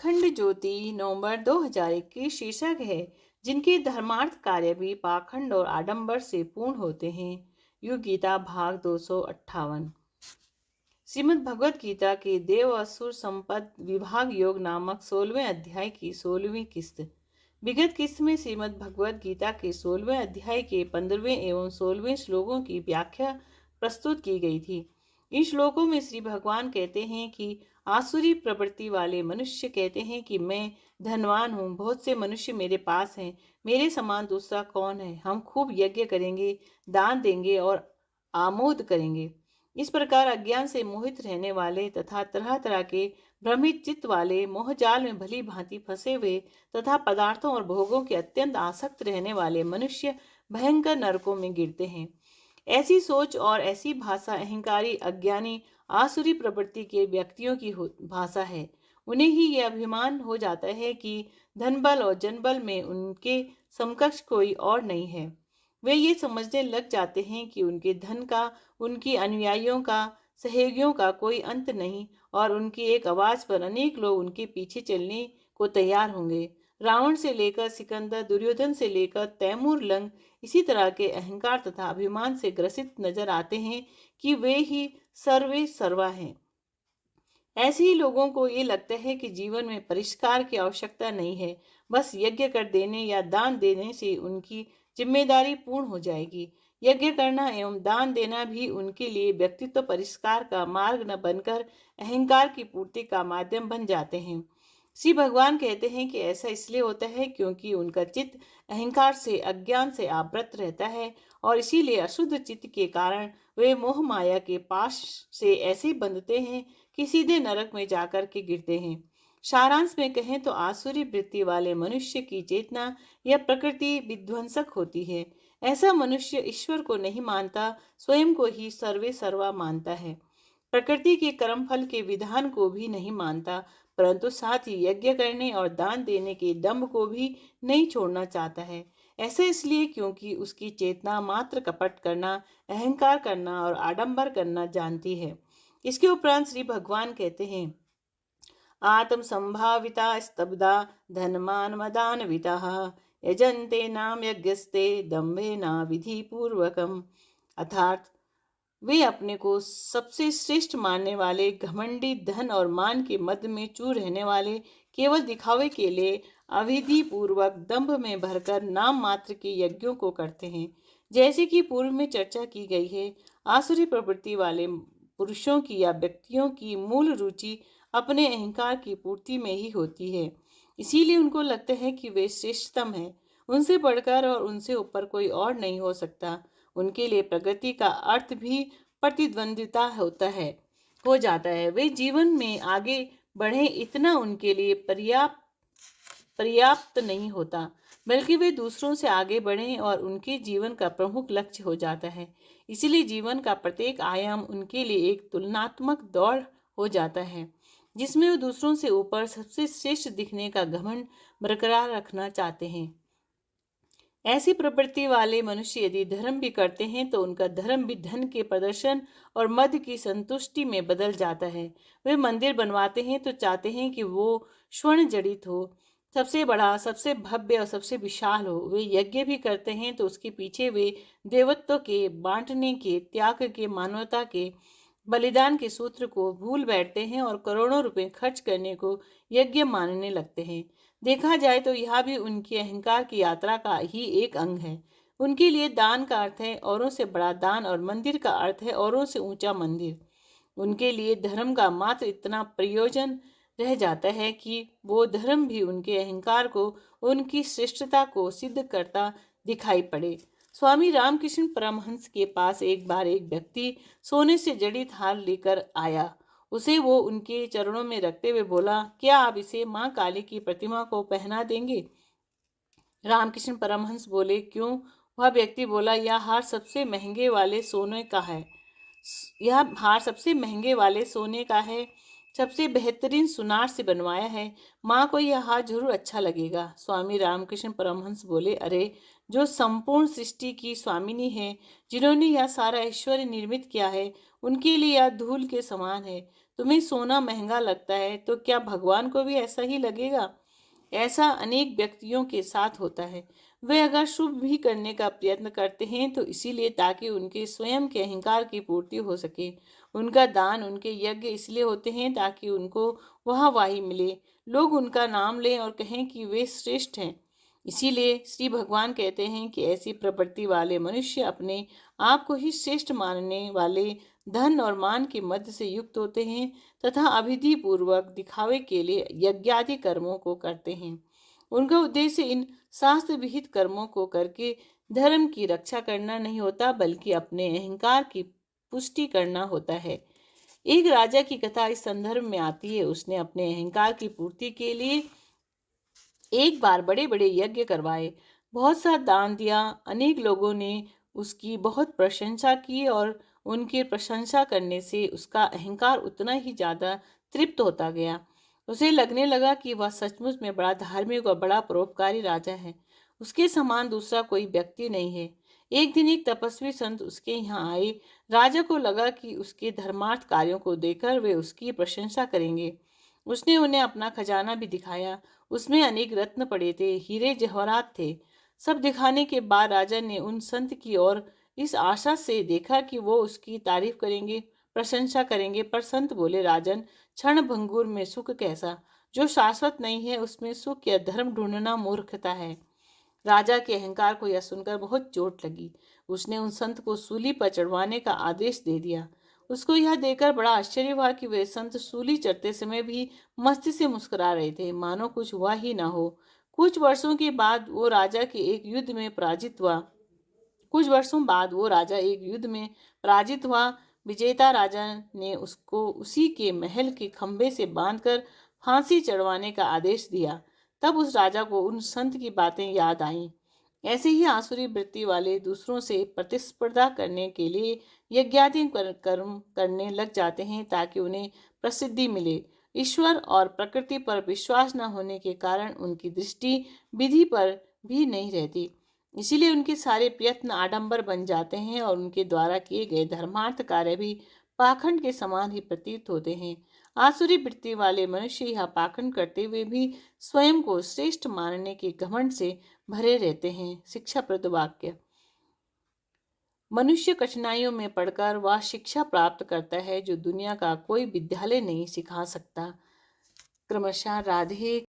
अखंड ज्योति नवंबर 2021 शीर्षक है जिनके धर्मार्थ कार्य भी पाखंड और आडंबर से पूर्ण होते हैं। युग गीता भाग 258। श्रीमद् भगवत गीता के देव असुर संपद विभाग योग नामक 16वें अध्याय की 16वीं किस्त। विगत किस्त में श्रीमद् भगवत गीता के 16वें अध्याय के 15वें एवं 16वें श्लोकों की व्याख्या प्रस्तुत की गई थी। इन श्लोकों में श्री भगवान कहते हैं कि आसुरी प्रवृत्ति वाले मनुष्य कहते हैं कि मैं धनवान हूँ, बहुत से मनुष्य मेरे पास हैं, मेरे समान दूसरा कौन है, हम खूब यज्ञ करेंगे, दान देंगे और आमोद करेंगे। इस प्रकार अज्ञान से मोहित रहने वाले तथा तरह तरह के भ्रमित चित्त वाले मोहजाल में भली भांति फंसे हुए तथा पदार्थों और भोगों के अत्यंत आसक्त रहने वाले मनुष्य भयंकर नरकों में गिरते हैं। ऐसी सोच और ऐसी भाषा अहंकारी अज्ञानी आसुरी प्रवृत्ति के व्यक्तियों की भाषा है। उन्हें ही यह अभिमान हो जाता है कि धनबल और जनबल में उनके समकक्ष कोई और नहीं है। वे ये समझने लग जाते हैं कि उनके धन का, उनकी अनुयायियों का, सहयोगियों का कोई अंत नहीं और उनकी एक आवाज पर अनेक लोग उनके पीछे चलने को तैयार होंगे। रावण से लेकर सिकंदर, दुर्योधन से लेकर तैमूर लंग इसी तरह के अहंकार तथा अभिमान से ग्रसित नजर आते हैं कि वे ही सर्वे सर्वा हैं। ऐसे ही लोगों को ये लगता है कि जीवन में परिष्कार की आवश्यकता नहीं है, बस यज्ञ कर देने या दान देने से उनकी जिम्मेदारी पूर्ण हो जाएगी। यज्ञ करना एवं दान देना भी उनके लिए व्यक्तित्व परिष्कार का मार्ग न बनकर अहंकार की पूर्ति का माध्यम बन जाते हैं। श्री भगवान कहते हैं कि ऐसा इसलिए होता है क्योंकि उनका चित्त अहंकार से, अज्ञान से आवृत रहता है और इसीलिए अशुद्ध चित्त के कारण वे मोह माया के पाश से ऐसे बंधते हैं कि सीधे नरक में जाकर के गिरते हैं। सारांश में कहें तो आसुरी वृत्ति वाले मनुष्य की चेतना या प्रकृति विध्वंसक होती है। ऐसा मनुष्य ईश्वर को नहीं मानता, स्वयं को ही सर्वे सर्वा मानता है। प्रकृति के कर्मफल के विधान को भी नहीं मानता, परंतु साथ ही यज्ञ करने और दान देने के दम्भ को भी नहीं छोड़ना चाहता है। ऐसा इसलिए क्योंकि उसकी चेतना मात्र कपट करना, अहंकार करना और आडंबर करना जानती है। इसके उपरांत श्री भगवान कहते हैं, आत्म संभाविता स्तब्धा धनमान मदान्विता यजन्ते नाम यज्ञस्ते दम्भे ना विधि पूर्वकम। अर्थात वे अपने को सबसे श्रेष्ठ मानने वाले, घमंडी, धन और मान के मद में चूर रहने वाले, केवल दिखावे के लिए अविधि पूर्वक दंभ में भरकर नाम मात्र के यज्ञों को करते हैं। जैसे कि पूर्व में चर्चा की गई है, आसुरी प्रवृत्ति वाले पुरुषों की या व्यक्तियों की मूल रुचि अपने अहंकार की पूर्ति में ही होती है। इसीलिए उनको लगता है कि वे श्रेष्ठतम है, उनसे बढ़कर और उनसे ऊपर कोई और नहीं हो सकता। उनके लिए प्रगति का अर्थ भी प्रतिद्वंदिता होता है, हो जाता है। वे जीवन में आगे बढ़े इतना उनके लिए पर्याप्त नहीं होता, बल्कि वे दूसरों से आगे बढ़ें और उनके जीवन का प्रमुख लक्ष्य हो जाता है। इसीलिए जीवन का प्रत्येक आयाम उनके लिए एक तुलनात्मक दौड़ हो जाता है, जिसमें वो दूसरों से ऊपर सबसे श्रेष्ठ दिखने का घमंड बरकरार रखना चाहते हैं। ऐसी प्रवृत्ति वाले मनुष्य यदि धर्म भी करते हैं तो उनका धर्म भी धन के प्रदर्शन और मद की संतुष्टि में बदल जाता है। वे मंदिर बनवाते हैं तो चाहते हैं कि वो स्वर्ण जड़ित हो, सबसे बड़ा, सबसे भव्य और सबसे विशाल हो। वे यज्ञ भी करते हैं तो उसके पीछे वे देवत्व के, बांटने के, त्याग के, मानवता के, बलिदान के सूत्र को भूल बैठते हैं और करोड़ों रुपए खर्च करने को यज्ञ मानने लगते हैं। देखा जाए तो यह भी उनकी अहंकार की यात्रा का ही एक अंग है। उनके लिए दान का अर्थ है औरों से बड़ा दान और मंदिर का अर्थ है औरों से ऊंचा मंदिर। उनके लिए धर्म का मात्र इतना प्रयोजन रह जाता है कि वो धर्म भी उनके अहंकार को, उनकी श्रेष्ठता को सिद्ध करता दिखाई पड़े। स्वामी रामकृष्ण परमहंस के पास एक बार एक व्यक्ति सोने से जड़ित हार लेकर आया। उसे वो उनके चरणों में रखते हुए बोला, क्या आप इसे माँ काली की प्रतिमा को पहना देंगे? रामकृष्ण परमहंस बोले, क्यों? वह व्यक्ति बोला, यह हार सबसे महंगे वाले सोने का है। यह हार सबसे महंगे वाले सोने का है, सबसे बेहतरीन सुनार से बनवाया है। माँ को यह हार जरूर अच्छा लगेगा। स्वामी रामकृष्ण परमहंस बोले, अरे, जो संपूर्ण सृष्टि की स्वामिनी है, जिन्होंने यह सारा ऐश्वर्य निर्मित किया है, उनके लिए यह धूल के समान है। तुम्हें सोना महंगा लगता है तो क्या भगवान को भी ऐसा ही लगेगा? ऐसा अनेक व्यक्तियों के साथ होता है। वे अगर शुभ भी करने का प्रयत्न करते हैं तो इसीलिए ताकि उनके स्वयं के अहंकार की पूर्ति हो सके। उनका दान, उनके यज्ञ इसलिए होते हैं ताकि उनको वह वाही मिले, लोग उनका नाम लें और कहें कि वे श्रेष्ठ हैं। इसीलिए श्री भगवान कहते हैं कि ऐसी प्रवृत्ति वाले मनुष्य अपने आप को ही श्रेष्ठ मानने वाले धन और मान के मध्य से युक्त होते हैं तथा अभिधि पूर्वक दिखावे के लिए यज्ञादि कर्मों को करते हैं। उनका उद्देश्य इन शास्त्र विहित कर्मों को करके धर्म की रक्षा करना नहीं होता, बल्कि अपने अहंकार की पुष्टि करना होता है। एक राजा की कथा इस संदर्भ में आती है। उसने अपने अहंकार की पूर्ति के लिए एक बार बड़े बड़े यज्ञ करवाए, बहुत सा दान दिया। अनेक लोगों ने उसकी बहुत प्रशंसा की और उनकी प्रशंसा करने से उसका अहंकार उतना ही ज्यादा तृप्त होता गया। उसे लगने लगा कि वह सचमुच में बड़ा धार्मिक और बड़ा परोपकारी राजा है। उसके समान दूसरा कोई व्यक्ति नहीं है। एक दिन एक तपस्वी संत उसके यहाँ आए। राजा को लगा कि उसके धर्मार्थ कार्यों को देखकर वे उसकी प्रशंसा करेंगे। उसने उन्हें अपना खजाना भी दिखाया। उसमें अनेक रत्न पड़े थे, हीरे जवाहरात थे। सब दिखाने के बाद राजा ने उन संत की ओर इस आशा से देखा कि वो उसकी तारीफ करेंगे, प्रशंसा करेंगे। पर संत बोले, राजन, क्षण भंगुर में सुख कैसा? जो शाश्वत नहीं है उसमें सुख या धर्म ढूंढना मूर्खता है। राजा के अहंकार को यह सुनकर बहुत चोट लगी। उसने उन संत को सूली पर चढ़वाने का आदेश दे दिया। उसको यह देखकर बड़ा आश्चर्य हुआ कि वे संत सूली चढ़ते समय भी मस्ती से मुस्कुरा रहे थे, मानो कुछ हुआ ही ना हो। कुछ वर्षों के बाद वो राजा के एक युद्ध में पराजित हुआ। कुछ वर्षों बाद वो राजा एक युद्ध में पराजित हुआ। विजेता राजा ने उसको उसी के महल के खंभे से बांधकर फांसी चढ़वाने का आदेश दिया। तब उस राजा को उन संत की बातें याद आईं। ऐसे ही आसुरी वृत्ति वाले दूसरों से प्रतिस्पर्धा करने के लिए यज्ञादि कर्म करने लग जाते हैं ताकि उन्हें प्रसिद्धि मिले। ईश्वर और प्रकृति पर विश्वास न होने के कारण उनकी दृष्टि विधि पर भी नहीं रहती। इसीलिए उनके सारे प्रयत्न आडंबर बन जाते हैं और उनके द्वारा किए गए धर्मार्थ कार्य भी पाखंड के समान ही प्रतीत होते हैं। आसुरी वृत्ति वाले मनुष्य यह पाखंड करते हुए भी स्वयं को श्रेष्ठ मानने के घमंड से भरे रहते हैं। शिक्षाप्रद वाक्य। मनुष्य कठिनाइयों में पड़कर वह शिक्षा प्राप्त करता है जो दुनिया का कोई विद्यालय नहीं सिखा सकता। क्रमशः राधे।